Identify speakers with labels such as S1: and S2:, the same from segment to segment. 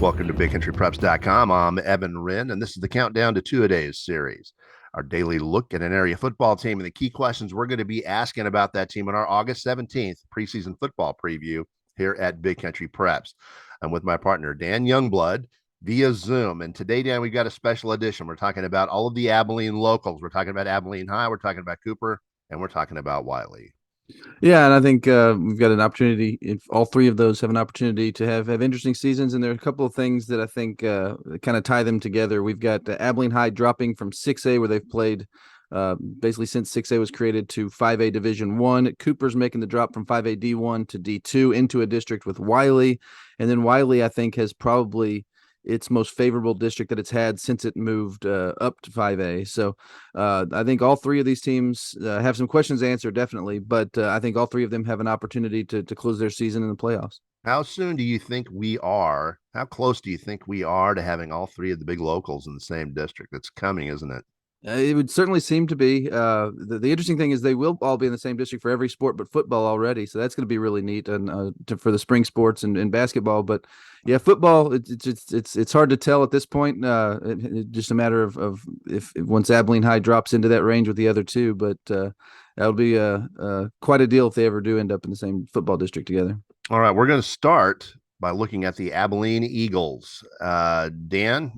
S1: Welcome to BigCountryPreps.com. I'm Evan Wren, and this is the Countdown to Two-A-Days series, our daily look at an area football team and the key questions we're going to be asking about that team in our August 17th preseason football preview here at Big Country Preps. I'm with my partner, Dan Youngblood, via Zoom. And today, Dan, we've got a special edition. We're talking about all of the Abilene locals. We're talking about Abilene High, we're talking about Cooper, and we're talking about Wylie.
S2: Yeah, and I think we've got an opportunity. If all three of those have an opportunity to have interesting seasons, and there are a couple of things that I think kind of tie them together. We've got Abilene High dropping from 6A, where they've played basically since 6A was created, to 5A Division One. Cooper's making the drop from 5A D1 to D2 into a district with Wylie, and then Wylie, I think, has probably its most favorable district that it's had since it moved up to 5A. So I think all three of these teams have some questions answered, definitely, but I think all three of them have an opportunity to close their season in the playoffs.
S1: How soon do you think we are? How close do you think we are to having all three of the big locals in the same district? It's coming, isn't it?
S2: It would certainly seem to be. The interesting thing is they will all be in the same district for every sport but football already. So that's going to be really neat and for the spring sports and basketball. But yeah, football, it's hard to tell at this point. Just a matter of if once Abilene High drops into that range with the other two. But that'll be quite a deal if they ever do end up in the same football district together.
S1: All right, we're going to start by looking at the Abilene Eagles. Dan,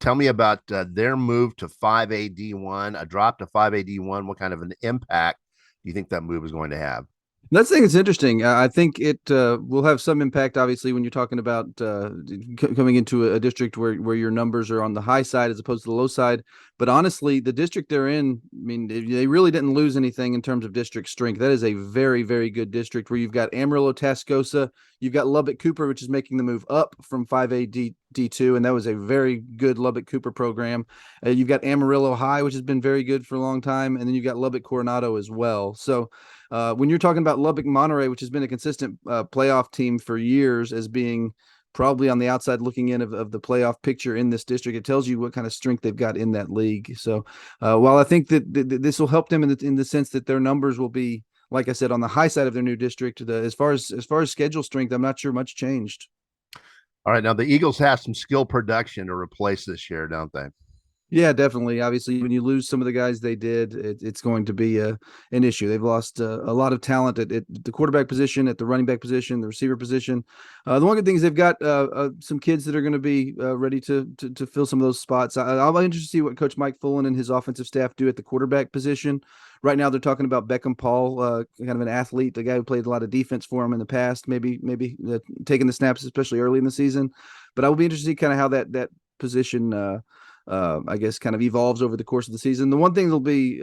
S1: tell me about their move to 5A D1, a drop to 5A D1. What kind of an impact do you think that move is going to have?
S2: That's thing. It's interesting. I think it will have some impact, obviously, when you're talking about coming into a district where your numbers are on the high side as opposed to the low side. But honestly, the district they're in, I mean, they really didn't lose anything in terms of district strength. That is a very, very good district where you've got Amarillo, Tascosa, you've got Lubbock Cooper, which is making the move up from 5A D2, and that was a very good Lubbock Cooper program. You've got Amarillo High, which has been very good for a long time, and then you've got Lubbock Coronado as well. So when you're talking about Lubbock Monterey, which has been a consistent playoff team for years as being probably on the outside looking in of the playoff picture in this district, it tells you what kind of strength they've got in that league. So while I think that this will help them in the sense that their numbers will be, like I said, on the high side of their new district, as far as schedule strength, I'm not sure much changed.
S1: All right, now the Eagles have some skill production to replace this year, don't they?
S2: Yeah, definitely. Obviously, when you lose some of the guys they did, it's going to be an issue. They've lost a lot of talent at the quarterback position, at the running back position, the receiver position. The one good thing is they've got some kids that are going to be ready to fill some of those spots. I'll be interested to see what Coach Mike Fullen and his offensive staff do at the quarterback position. Right now, they're talking about Beckham Paul, kind of an athlete, the guy who played a lot of defense for him in the past, maybe taking the snaps, especially early in the season. But I will be interested to see kind of how that position I guess kind of evolves over the course of the season. The one thing that'll be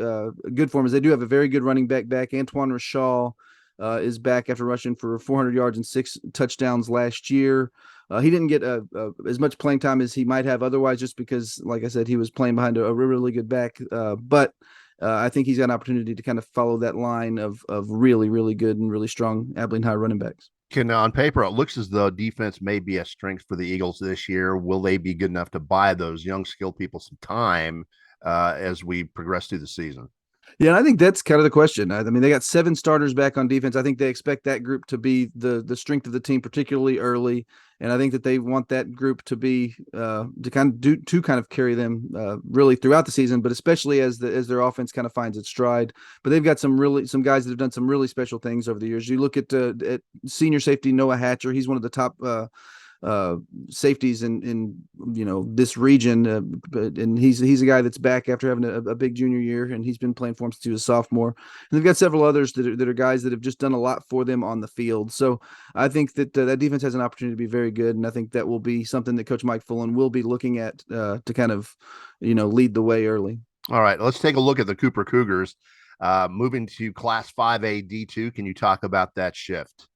S2: good for him is they do have a very good running back. Antoine Rashall is back after rushing for 400 yards and 6 touchdowns last year. He didn't get as much playing time as he might have otherwise, just because, like I said, he was playing behind a really good back. But I think he's got an opportunity to kind of follow that line of really, really good and really strong Abilene High running backs.
S1: On paper, it looks as though defense may be a strength for the Eagles this year. Will they be good enough to buy those young, skilled people some time as we progress through the season?
S2: Yeah, and I think that's kind of the question. I mean, they got 7 starters back on defense. I think they expect that group to be the strength of the team, particularly early. And I think that they want that group to be to kind of carry them really throughout the season, but especially as their offense kind of finds its stride. But they've got some guys that have done some really special things over the years. You look at senior safety Noah Hatcher; he's one of the top safeties in this region, and he's a guy that's back after having a big junior year, and he's been playing for him since he was a sophomore. And they've got several others that are guys that have just done a lot for them on the field. So I think that that defense has an opportunity to be very good, and I think that will be something that Coach Mike Fullen will be looking at to kind of lead the way early.
S1: All right, let's take a look at the Cooper Cougars moving to Class 5A D2. Can you talk about that shift?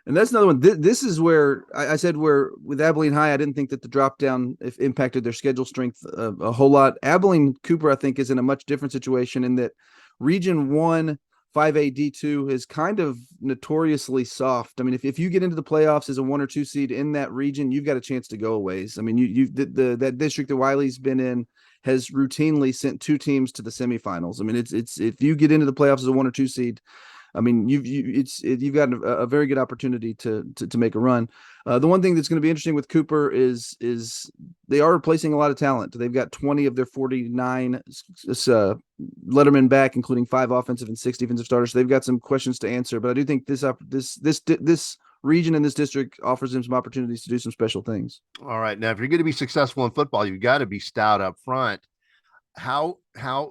S2: And that's another one. This is where I said where with Abilene High, I didn't think that the drop down impacted their schedule strength a whole lot. Abilene Cooper, I think, is in a much different situation in that Region 1, 5A D2 is kind of notoriously soft. I mean, if you get into the playoffs as a 1 or 2 seed in that region, you've got a chance to go a ways. I mean, that district that Wylie's been in has routinely sent 2 teams to the semifinals. I mean, it's if you get into the playoffs as a 1 or 2 seed, I mean, you've got a very good opportunity to make a run. The one thing that's going to be interesting with Cooper is they are replacing a lot of talent. They've got 20 of their 49 lettermen back, including 5 offensive and 6 defensive starters. So they've got some questions to answer, but I do think this region and this district offers them some opportunities to do some special things.
S1: All right. Now, if you're going to be successful in football, you've got to be stout up front. How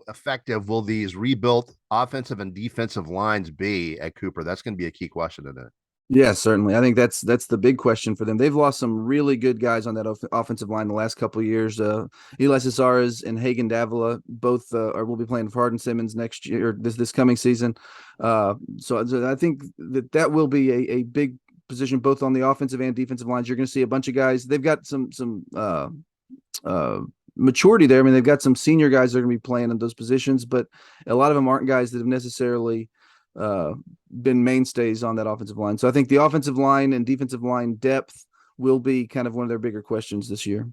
S1: effective will these rebuilt offensive and defensive lines be at Cooper? That's going to be a key question, isn't it?
S2: Yeah, certainly. I think that's the big question for them. They've lost some really good guys on that offensive line the last couple of years. Eli Cesares and Hagen Davila both will be playing for Hardin Simmons next year, or this coming season. So I think that will be a big position both on the offensive and defensive lines. You're going to see a bunch of guys. They've got some maturity there. I mean, they've got some senior guys that are going to be playing in those positions, but a lot of them aren't guys that have necessarily been mainstays on that offensive line. So I think the offensive line and defensive line depth will be kind of one of their bigger questions this year.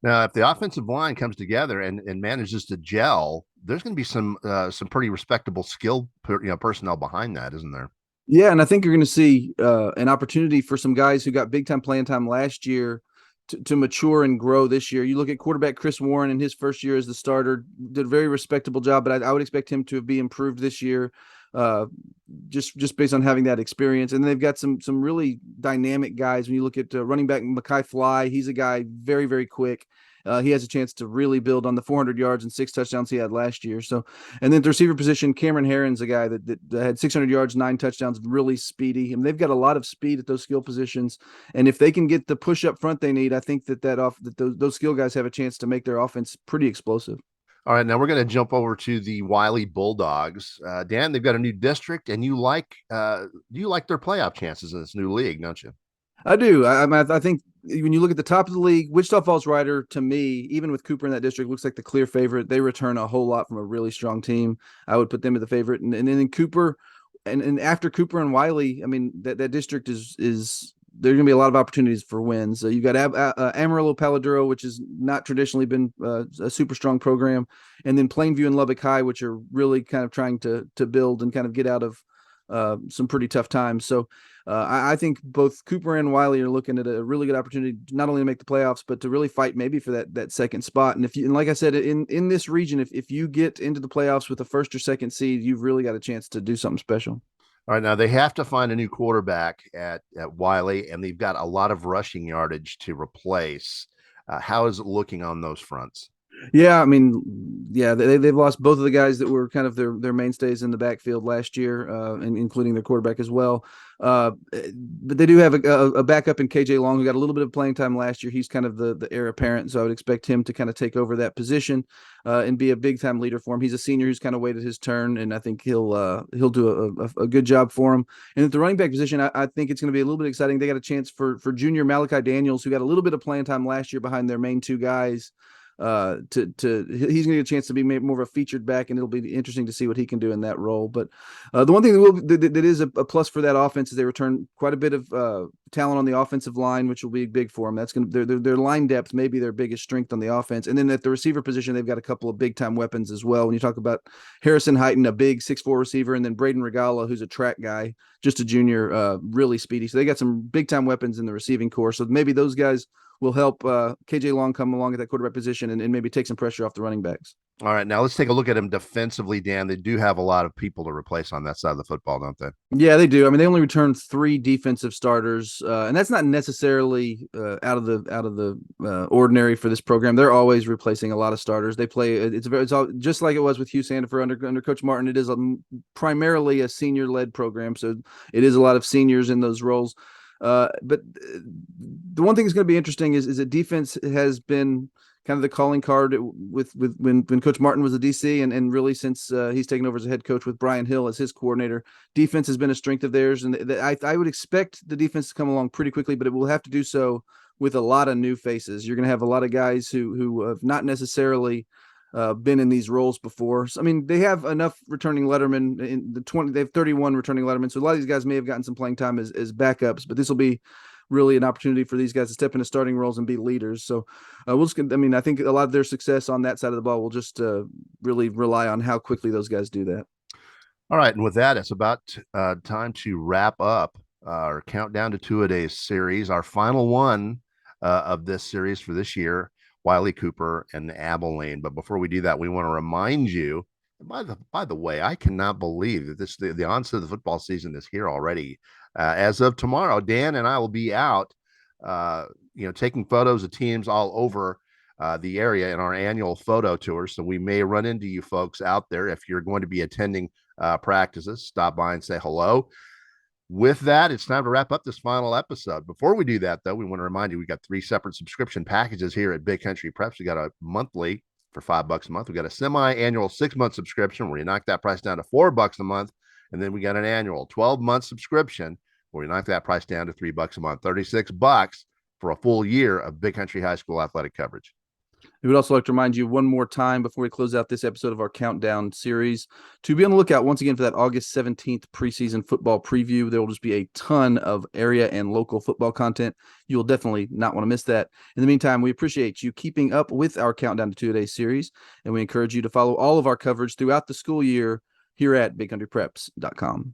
S1: Now, if the offensive line comes together and manages to gel, there's going to be some pretty respectable skill personnel behind that, isn't there?
S2: Yeah, and I think you're going to see an opportunity for some guys who got big time playing time last year to mature and grow this year. You look at quarterback Chris Warren in his first year as the starter, did a very respectable job, but I would expect him to be improved this year, just based on having that experience. And they've got some really dynamic guys. When you look at running back Mekhi Fly, he's a guy very, very quick. He has a chance to really build on the 400 yards and 6 touchdowns he had last year. So, and then the receiver position, Cameron Herron's a guy that had 600 yards, 9 touchdowns, really speedy. And they've got a lot of speed at those skill positions. And if they can get the push up front they need, I think that those skill guys have a chance to make their offense pretty explosive.
S1: All right, now we're going to jump over to the Wylie Bulldogs. Dan, they've got a new district, and you like their playoff chances in this new league, don't you?
S2: I do. I think when you look at the top of the league, Wichita Falls Rider, to me, even with Cooper in that district, looks like the clear favorite. They return a whole lot from a really strong team. I would put them as the favorite. And then in Cooper, and after Cooper and Wylie, I mean, that district is there's going to be a lot of opportunities for wins. You got Amarillo Paladuro, which has not traditionally been a super strong program, and then Plainview and Lubbock High, which are really kind of trying to build and kind of get out of some pretty tough times. So I think both Cooper and Wylie are looking at a really good opportunity, not only to make the playoffs, but to really fight maybe for that second spot. And like I said, in this region, if you get into the playoffs with a first or second seed, you've really got a chance to do something special.
S1: All right, now they have to find a new quarterback at Wylie, and they've got a lot of rushing yardage to replace. How is it looking on those fronts?
S2: Yeah, I mean, yeah, they've lost both of the guys that were kind of their mainstays in the backfield last year, and including their quarterback as well. But they do have a backup in KJ Long, who got a little bit of playing time last year. He's kind of the heir apparent, so I would expect him to kind of take over that position and be a big time leader for him. He's a senior who's kind of waited his turn, and I think he'll do a good job for him. And at the running back position, I think it's going to be a little bit exciting. They got a chance for junior Malachi Daniels, who got a little bit of playing time last year behind their main 2 guys. He's gonna get a chance to be made more of a featured back, and it'll be interesting to see what he can do in that role. But the one thing that is a plus for that offense is they return quite a bit of talent on the offensive line, which will be big for them. That's going to their line depth, maybe their biggest strength on the offense. And then at the receiver position, they've got a couple of big time weapons as well. When you talk about Harrison Heighton, a big 6'4" receiver, and then Braden Regala, who's a track guy, just a junior, really speedy. So they got some big time weapons in the receiving core. So maybe those guys will help KJ Long come along at that quarterback position and maybe take some pressure off the running backs.
S1: All right, now let's take a look at them defensively, Dan. They do have a lot of people to replace on that side of the football, don't they?
S2: Yeah, they do. I mean, they only returned 3 defensive starters, and that's not necessarily out of the ordinary for this program. They're always replacing a lot of starters. They play. It's all, just like it was with Hugh Sandifer under Coach Martin. It is primarily a senior led program, so it is a lot of seniors in those roles. But the one thing that's going to be interesting is that defense has been kind of the calling card with when Coach Martin was a DC, and really since he's taken over as a head coach with Brian Hill as his coordinator. Defense has been a strength of theirs, and I would expect the defense to come along pretty quickly, but it will have to do so with a lot of new faces. You're going to have a lot of guys who have not necessarily been in these roles before. So, I mean, they have enough returning lettermen in the 20. They have 31 returning lettermen. So a lot of these guys may have gotten some playing time as backups, but this will be really an opportunity for these guys to step into starting roles and be leaders. So I think a lot of their success on that side of the ball will just really rely on how quickly those guys do that.
S1: All right, and with that, it's about time to wrap up our countdown to two-a-days series, our final one of this series for this year, Wiley Cooper and Abilene. But before we do that, we want to remind you. By the way, I cannot believe that the onset of the football season is here already. As of tomorrow, Dan and I will be out, uh, taking photos of teams all over the area in our annual photo tour. So we may run into you folks out there if you're going to be attending practices. Stop by and say hello. With that, it's time to wrap up this final episode. Before we do that, though, we want to remind you we got three separate subscription packages here at Big Country Preps. We got a monthly for $5 a month. We got a semi-annual 6-month subscription where you knock that price down to $4 a month, and then we got an annual 12-month subscription where we knock that price down to $3 a month, $36 for a full year of Big Country High School athletic coverage.
S2: We would also like to remind you one more time before we close out this episode of our countdown series to be on the lookout once again for that August 17th preseason football preview. There will just be a ton of area and local football content. You will definitely not want to miss that. In the meantime, we appreciate you keeping up with our countdown to two-a-day series, and we encourage you to follow all of our coverage throughout the school year here at bigcountrypreps.com.